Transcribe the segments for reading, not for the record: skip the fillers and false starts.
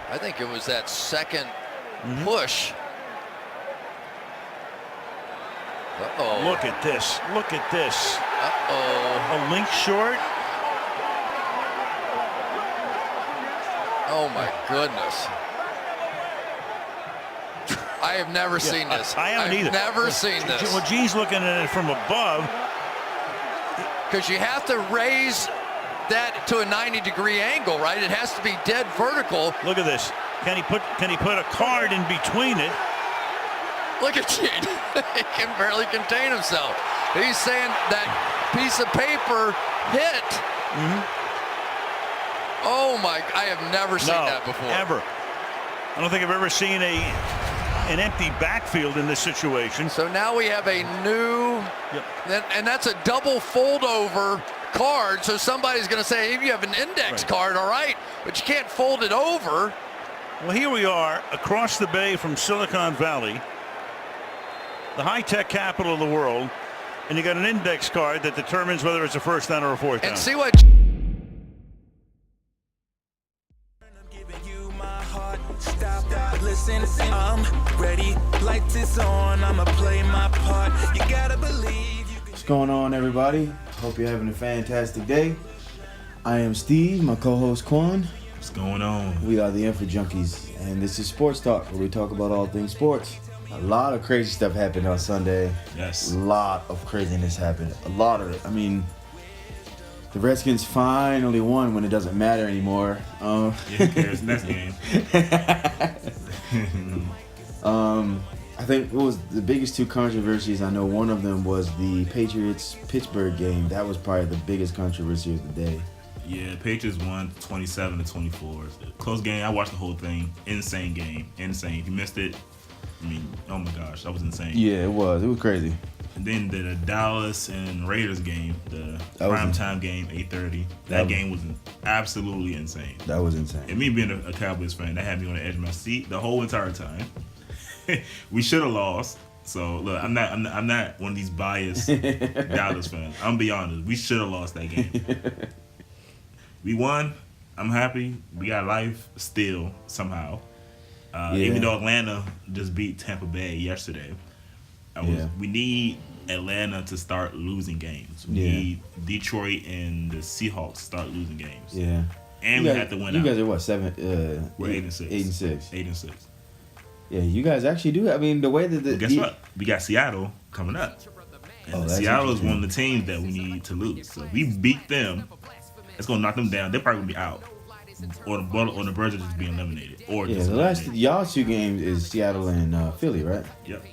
I think it was that second push. Uh-oh. Look at this. Look at this. Uh-oh. A link short. Oh, my goodness. I have never seen this. I haven't either. I've never seen this. Well, Gene's looking at it from above. Because you have to raise that to a 90-degree angle, right? It has to be dead vertical. Look at this. Can he put a card in between it? Look at Gene. He can barely contain himself. He's saying that piece of paper hit. Oh my! I have never seen that before. Ever. I don't think I've ever seen an empty backfield in this situation. So now we have a new, and that's a double fold over card. So somebody's going to say, if you have an index card, all right, but you can't fold it over. Well, here we are across the bay from Silicon Valley, the high-tech capital of the world, and you got an index card that determines whether it's a first down or a fourth down. And see what. Stop, listen, I'm ready. Lights is on, I'ma play my part. You gotta believe you can. What's going on, everybody? Hope you're having a fantastic day. I am Steve, my co-host Quan. What's going on? We are the Info Junkies, and this is Sports Talk, where we talk about all things sports. A lot of crazy stuff happened on Sunday. Yes. A lot of craziness happened. A lot of it. I mean, the Redskins finally won when it doesn't matter anymore. Yeah, who cares? Next game. I think what was the biggest two controversies, I know one of them was the Patriots-Pittsburgh game. That was probably the biggest controversy of the day. Yeah, Patriots won 27-24. Close game. I watched the whole thing. Insane game. Insane. If you missed it, I mean, oh my gosh, that was insane. Yeah, it was. It was crazy. And then the Dallas and Raiders game, the primetime game, 8:30. That game was absolutely insane. That was insane. And me being a Cowboys fan, that had me on the edge of my seat the whole entire time. We should have lost. So look, I'm not one of these biased Dallas fans. I'm gonna be honest. We should have lost that game. We won. I'm happy. We got life still somehow. Even though Atlanta just beat Tampa Bay yesterday, we need Atlanta to start losing games. We need Detroit and the Seahawks to start losing games. Yeah. And we have to win. You guys are what, 7? We're 8-6. 8-6. 8-6. Yeah, you guys actually do. I mean, the way that guess what? We got Seattle coming up, and Seattle is one of the teams that we need to lose. So if we beat them, it's gonna knock them down. They're probably gonna be out, or the verge of just being eliminated. Or the last y'all's two games is Seattle and Philly, right? Yep.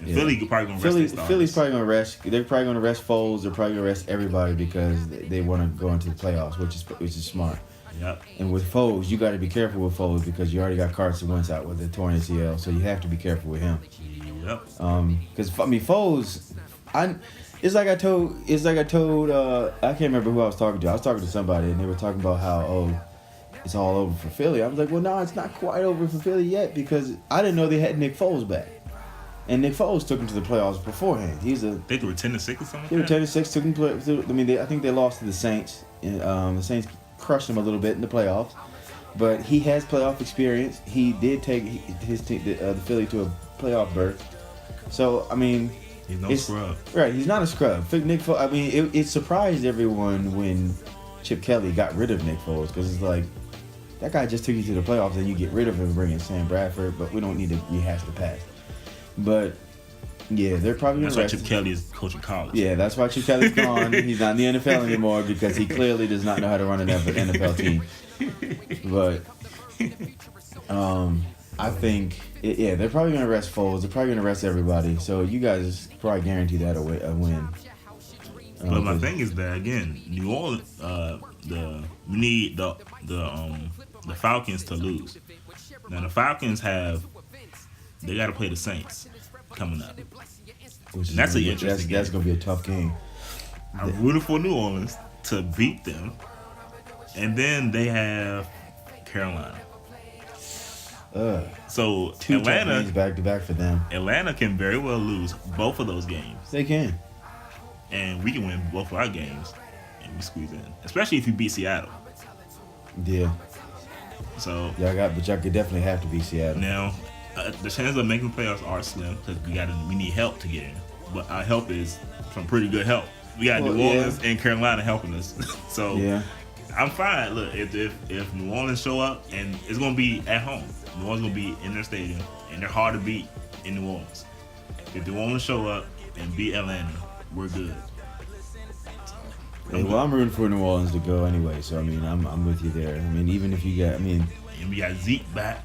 And Philly probably gonna rest. Philly's probably gonna rest. They're probably gonna rest Foles. They're probably gonna rest everybody because they want to go into the playoffs, which is smart. Yep. And with Foles, you got to be careful with Foles because you already got Carson Wentz out with a torn ACL, so you have to be careful with him. Yep. Because Foles, it's like I told. I can't remember who I was talking to. I was talking to somebody, and they were talking about how it's all over for Philly. I was like, well, no, it's not quite over for Philly yet because I didn't know they had Nick Foles back, and Nick Foles took him to the playoffs beforehand. They were 10-6 or something. They were 10-6. Took him. I mean, I think they lost to the Saints. And, the Saints crushed him a little bit in the playoffs, but he has playoff experience. He did take his team, the Philly, to a playoff berth. So I mean, he's no scrub. Right, he's not a scrub. Nick Foles. I mean, it surprised everyone when Chip Kelly got rid of Nick Foles because it's like that guy just took you to the playoffs and you get rid of him and bring in Sam Bradford. But we don't need to rehash the past. But yeah, they're probably. That's why Chip Kelly is coaching college. Yeah, that's why Chip Kelly's gone. He's not in the NFL anymore because he clearly does not know how to run an NFL team. But I think, they're probably going to rest Foles. They're probably going to rest everybody. So you guys probably guarantee that a win. But my thing is that again, New Orleans, we need the Falcons to lose. Now the Falcons they got to play the Saints coming up. And that's an interesting game. That's going to be a tough game. I'm rooting for New Orleans to beat them. And then they have Carolina. So two Atlanta back to back for them. Atlanta can very well lose both of those games. They can. And we can win both of our games and we squeeze in. Especially if you beat Seattle. Yeah. So y'all could definitely have to beat Seattle. now, the chances of making the playoffs are slim because we need help to get in. But our help is some pretty good help. We got New Orleans and Carolina helping us. So I'm fine. Look, if New Orleans show up, and it's gonna be at home. New Orleans gonna be in their stadium, and they're hard to beat in New Orleans. If New Orleans show up and beat Atlanta, we're good. Well, I'm rooting for New Orleans to go anyway, so I mean, I'm with you there. I mean, even if you got, and we got Zeke back.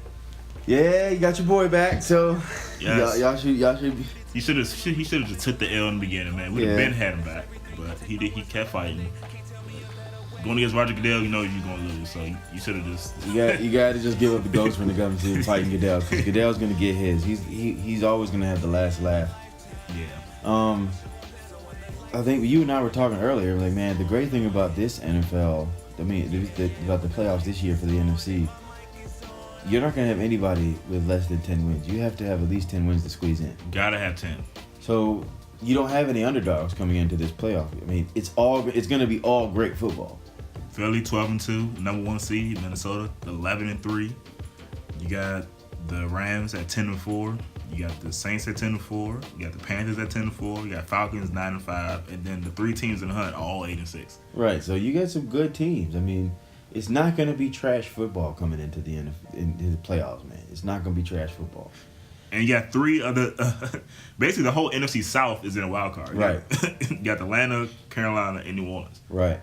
Yeah, you got your boy back, so yes. y'all should. He should have just took the L in the beginning, man. We'd have been had him back, but he kept fighting. Going against Roger Goodell, you know you're gonna lose, so you should have just. You got to just give up the ghost when it comes to fighting Goodell, because Goodell's gonna get his. He's always gonna have the last laugh. Yeah. I think you and I were talking earlier, like, man, the great thing about this NFL, about the playoffs this year for the NFC, you're not going to have anybody with less than 10 wins. You have to have at least 10 wins to squeeze in. Gotta have 10. So you don't have any underdogs coming into this playoff. I mean, it's going to be all great football. Philly 12-2, number 1 seed. Minnesota 11-3. You got the Rams at 10-4. You got the Saints at 10-4. You got the Panthers at 10-4. You got Falcons 9-5, and then the 3 teams in the hunt are all 8-6. Right. So you got some good teams. I mean, it's not going to be trash football coming into the playoffs, man. It's not going to be trash football. And you got 3 other. Basically, the whole NFC South is in a wild card. Right. You got Atlanta, Carolina, and New Orleans. Right.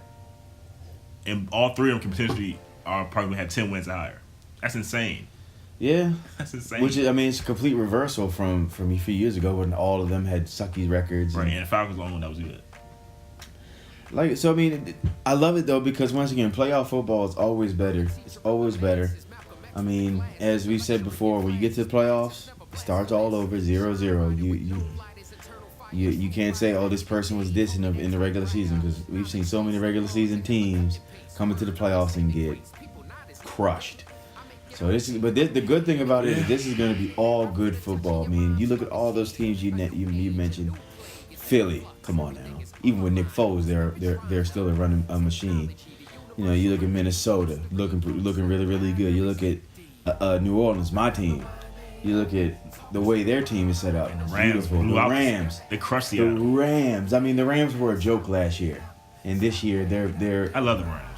And all 3 of them can potentially are probably have 10 wins or higher. That's insane. Yeah, that's insane. Which is, it's a complete reversal from a few years ago when all of them had sucky records. Right, and the Falcons were the only one that was good. Like, so I love it though, because once again, playoff football is always better. It's always better. I mean, as we said before, when you get to the playoffs, it starts all over 0-0. You can't say, oh, this person was this in the regular season, because we've seen so many regular season teams come into the playoffs and get crushed. So the good thing about it is this is going to be all good football. I mean, you look at all those teams you mentioned. Philly, come on now. Even with Nick Foles, they're still a machine. You know, you look at Minnesota, looking really, really good. You look at New Orleans, my team. You look at the way their team is set up. And the Rams, beautiful. The Rams, they crushed the Rams. I mean, the Rams were a joke last year, and this year they're. I love the Rams.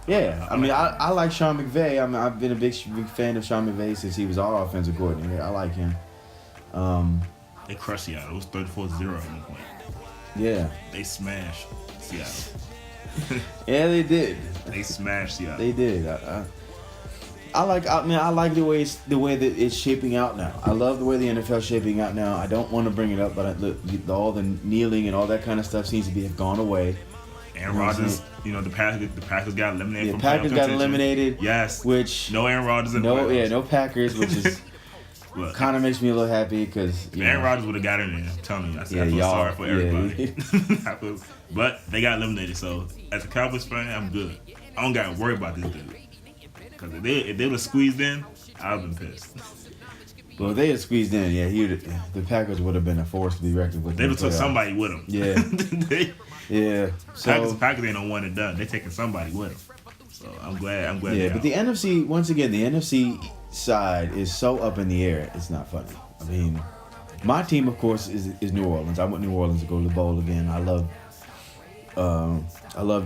Yeah, I like Sean McVay. I've been a big fan of Sean McVay since he was our offensive coordinator. I like him. They crushed Seattle. It was 34-0 at one point. Yeah. They smashed Seattle. Yeah, they did. They smashed Seattle. They did. I like the way that it's shaping out now. I love the way the NFL's shaping out now. I don't want to bring it up, but all the kneeling and all that kind of stuff seems to have gone away. Aaron Rodgers, the Packers got eliminated. The Packers got eliminated. Yes. Which no Aaron Rodgers in the playoffs. Yeah, no Packers, which is kind of makes me a little happy because Aaron Rodgers would have got in there. I'm telling you, I feel sorry for everybody. Yeah. But they got eliminated. So as a Cowboys fan, I'm good. I don't got to worry about this dude. Because if they would have squeezed in, I'd have been pissed. Well, if they had squeezed in, the Packers would have been a force to be reckoned with. They would have took somebody with them. Yeah. Yeah. So Packers ain't no one and done. They taking somebody with them. So I'm glad. Yeah, but the NFC, once again, the NFC side is so up in the air. It's not funny. I mean, my team, of course, is New Orleans. I want New Orleans to go to the bowl again. I love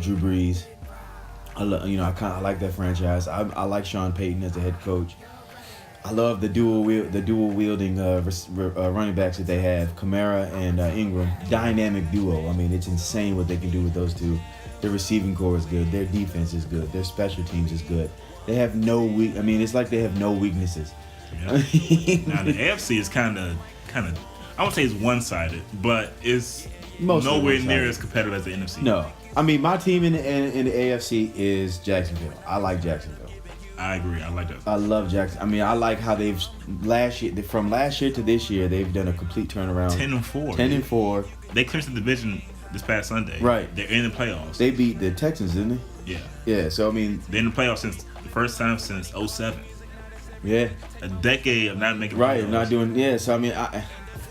Drew Brees. I like that franchise. I like Sean Payton as the head coach. I love the dual wielding running backs that they have, Kamara and Ingram. Dynamic duo. I mean, it's insane what they can do with those two. Their receiving core is good. Their defense is good. Their special teams is good. They have it's like they have no weaknesses. Yeah. Now the AFC is kind of. I won't say it's one-sided, but it's nowhere near as competitive as the NFC. No, I mean my team in the AFC is Jacksonville. I like Jacksonville. I agree. I like that. I love Jackson. I mean, I like how from last year to this year, they've done a complete turnaround. 10-4. 10-4. They clinched the division this past Sunday. Right. They're in the playoffs. They beat the Texans, didn't they? Yeah. Yeah. So I mean, they're in the playoffs since the first time since 2007. Yeah. A decade of not making. Right. Playoffs. Not doing. Yeah. So I mean,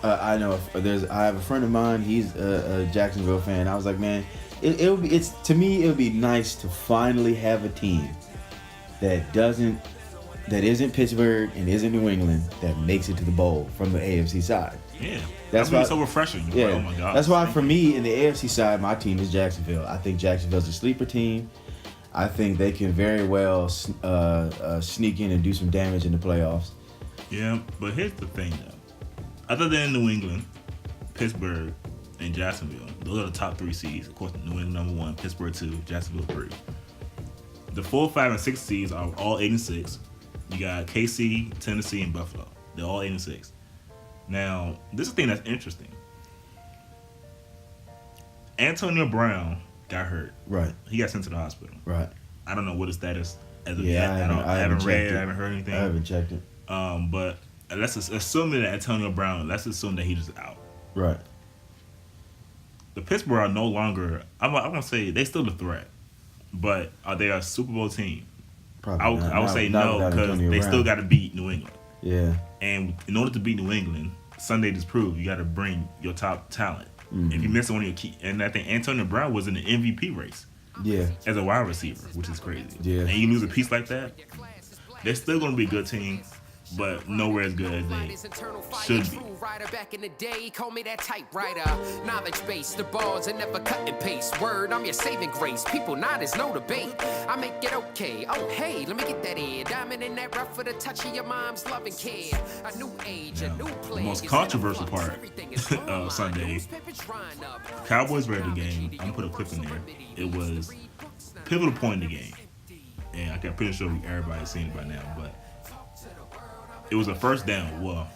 I know I have a friend of mine. He's a Jacksonville fan. I was like, man, to me it would be nice to finally have a team that doesn't that isn't Pittsburgh and isn't New England that makes it to the bowl from the AFC side. Yeah, That's why why it's so refreshing. Yeah, Like, oh my God. that's why for me in the AFC side, my team is Jacksonville. I think Jacksonville's a sleeper team. I think they can very well sneak in and do some damage in the playoffs. Yeah, but here's the thing though. Other than New England, Pittsburgh, and Jacksonville, those are the top 3 seeds. Of course, New England number 1, Pittsburgh 2, Jacksonville 3. The 4, 5, and 6 seeds are all 8-6. You got KC, Tennessee, and Buffalo. They're all 8-6. Now, this is the thing that's interesting. Antonio Brown got hurt. Right. He got sent to the hospital. Right. I don't know what his status as of Yeah, yet. I haven't read it. I haven't heard anything. I haven't checked it. But let's assume that Antonio Brown, let's assume that he's just out. Right. The Pittsburgh are no longer, I'm going to say, they still a threat. But are they a Super Bowl team? Probably I would say no, because they still got to beat New England. Yeah. And in order to beat New England, Sunday just proved you got to bring your top talent. Mm-hmm. If you miss one of your key, and I think Antonio Brown was in the MVP race. Yeah. As a wide receiver, which is crazy. Yeah. And you lose a piece like that, they're still going to be a good team, but nowhere as good as they should be. Back in the day, call me that typewriter. Knowledge base, the balls and never cut and paste. Word, I'm your saving grace. People not as no debate. I make it okay. Oh hey, let me get that in. Diamond in that rough for the touch of your mom's loving care. A new age, a new play. The most controversial part of Sunday, Cowboys Raider game. I'm gonna put a clip in there. It was pivotal point in the game, and I'm pretty sure everybody's seen it by now, but it was a first down. Well,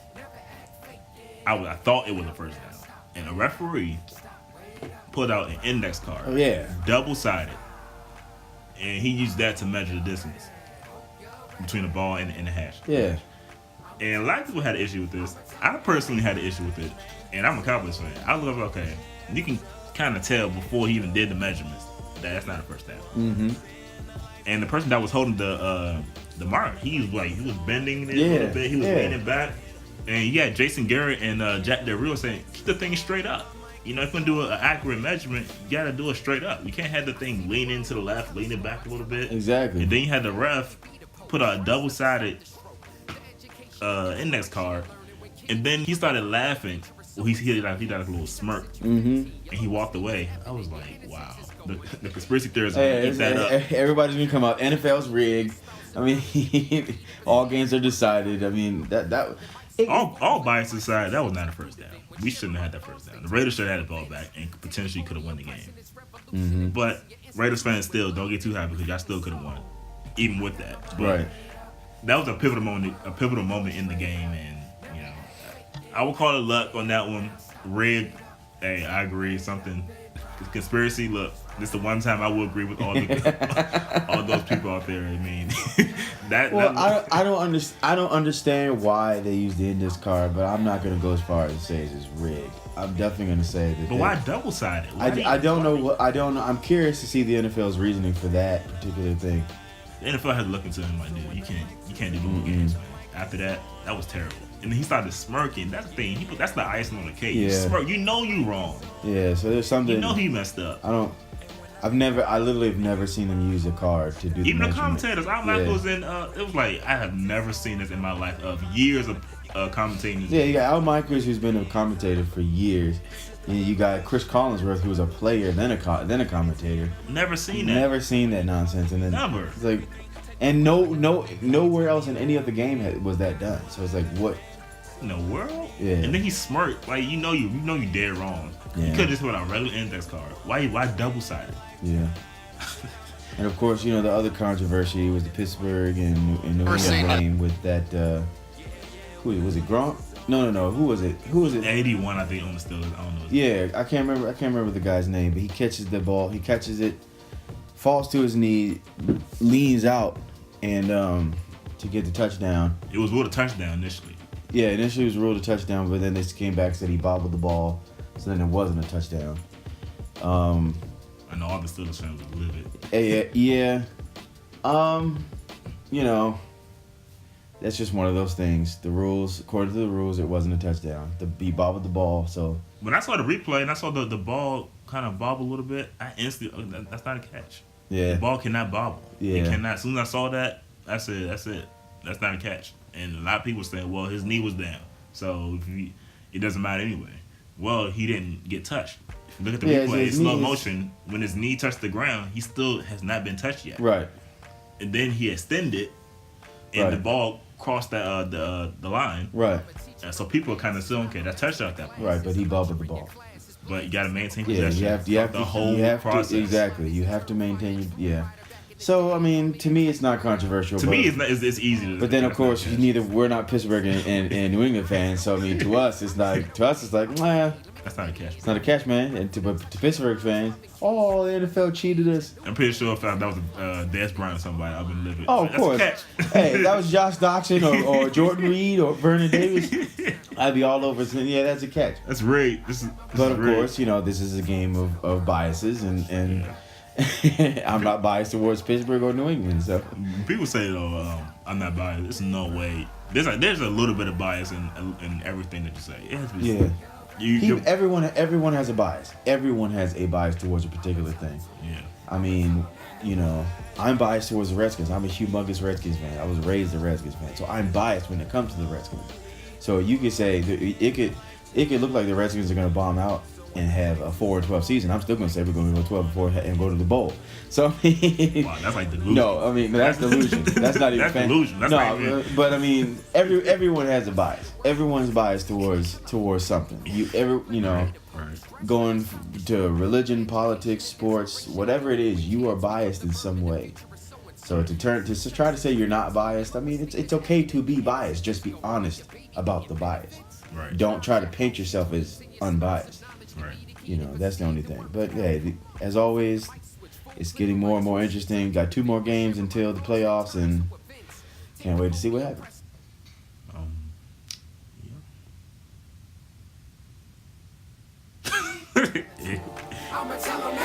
I thought it was a first down, and a referee pulled out an index card. Oh yeah. Double-sided, and he used that to measure the distance between the ball and the hash. Yeah. And a lot of people had an issue with this. I personally had an issue with it, and I'm a Cowboys fan. I was like, okay, you can kind of tell before he even did the measurements that that's not a first down. Mm-hmm. And the person that was holding the mark, he was bending it a little bit. He was leaning back. And you got Jason Garrett and Jack Del Rio saying, keep the thing straight up. You know, if you do an accurate measurement, you got to do it straight up. You can't have the thing leaning to the left, leaning back a little bit. Exactly. And then you had the ref put out a double-sided index card. And then he started laughing. Well, he did like a little smirk. Mm-hmm. And he walked away. I was like, wow. The conspiracy theorists are going to eat that up. Everybody's going to come out. NFL's rigged. I mean, all games are decided. I mean, that all bias aside, that was not a first down. We shouldn't have had that first down. The Raiders should have had the ball back and potentially could have won the game. Mm-hmm. But Raiders fans still don't get too happy because y'all still could have won, even with that. But right. That was a pivotal moment in the game, and you know, I would call it luck on that one. Rigged. Hey, I agree. Something conspiracy. Look, this is the one time I will agree with all those people out there. I mean, I don't understand why they use the index card, but I'm not gonna go as far as to say it's rigged. I'm definitely gonna say that. But why double-sided? I don't know. I don't know. I'm curious to see the NFL's reasoning for that particular thing. The NFL had to look into him like, dude, you can't do more games, man. After that was terrible. And then he started smirking. That's the thing. That's the icing on the cake. Yeah. You smirk. You know you wrong. Yeah. So there's something. You know he messed up. I literally have never seen them use a card to do. Even the the commentators. Al Michaels and it was like I have never seen this in my life of years of commentating. Yeah, you got Al Michaels, who's been a commentator for years. You got Chris Collinsworth, who was a player then a commentator. Never seen that. Never seen that nonsense, and then never. It's like, and nowhere else in any other game was that done. So it's like, what in the world? Yeah. And then he smirked like you know you dead wrong. Yeah. You could have just put a regular index card. Why double-sided? Yeah. And of course, you know the other controversy was the Pittsburgh and New England game with that. Who was it? Gronk? No. Who was it? 81, I think, on the Steelers. I don't know. Yeah, I can't remember the guy's name, but he catches the ball. He catches it, falls to his knee, leans out, and to get the touchdown. It was ruled a touchdown initially. Yeah, initially it was ruled a touchdown, but then they came back and said he bobbled the ball, so then it wasn't a touchdown. I know all the Steelers fans would live it. Yeah. You know, that's just one of those things. The rules, according to the rules, it wasn't a touchdown. He bobbled the ball, so. When I saw the replay and I saw the ball kind of bobble a little bit, I instantly, that's not a catch. Yeah. The ball cannot bobble. Yeah. It cannot. As soon as I saw that, I said, that's it. That's not a catch. And a lot of people saying, well, his knee was down, so it doesn't matter anyway. Well, he didn't get touched. If you look at the replay, in slow motion, when his knee touched the ground, he still has not been touched yet. Right. And then he extended, and the ball crossed the line. Right. So people are kind of saying, okay, that touchdown at that point. Right, but he bubbled the ball. But you got to maintain possession. Yeah, you have the to, whole process. Exactly. You have to maintain. Yeah. So I mean, to me, it's not controversial. To me, it's easy. But then, of course, we're not Pittsburgh and New England fans. So I mean, to us, it's like, nah. That's not a catch. It's not a catch, man. And to Pittsburgh fans, the NFL cheated us. I'm pretty sure if that was Des Bryant or somebody, I've been living. Oh, of course. Hey, if that was Josh Doxson or Jordan Reed or Vernon Davis, I'd be all over saying, yeah, that's a catch. That's rigged. But of course, this is a game of biases, and I'm not biased towards Pittsburgh or New England. So people say though, I'm not biased. There's no way. There's a little bit of bias in everything that you say. It has to be. Yeah. Everyone has a bias. Everyone has a bias towards a particular thing. Yeah. I mean, I'm biased towards the Redskins. I'm a humongous Redskins fan. I was raised a Redskins fan, so I'm biased when it comes to the Redskins. So you could say it could look like the Redskins are going to bomb out and have a 4-12 season. I'm still going to say we're going to go 12-4 and go to the bowl. So wow, that's like delusion. No, I mean that's delusion. That's not even that's delusion. That's no, but I mean everyone has a bias. Everyone's biased towards something. Right. Going to religion, politics, sports, whatever it is, you are biased in some way. So to try to say you're not biased, I mean it's okay to be biased. Just be honest about the bias. Right. Don't try to paint yourself as unbiased. Right. That's the only thing. But hey, as always, it's getting more and more interesting. Got 2 more games until the playoffs, and can't wait to see what happens. Yeah. I'ma tell 'em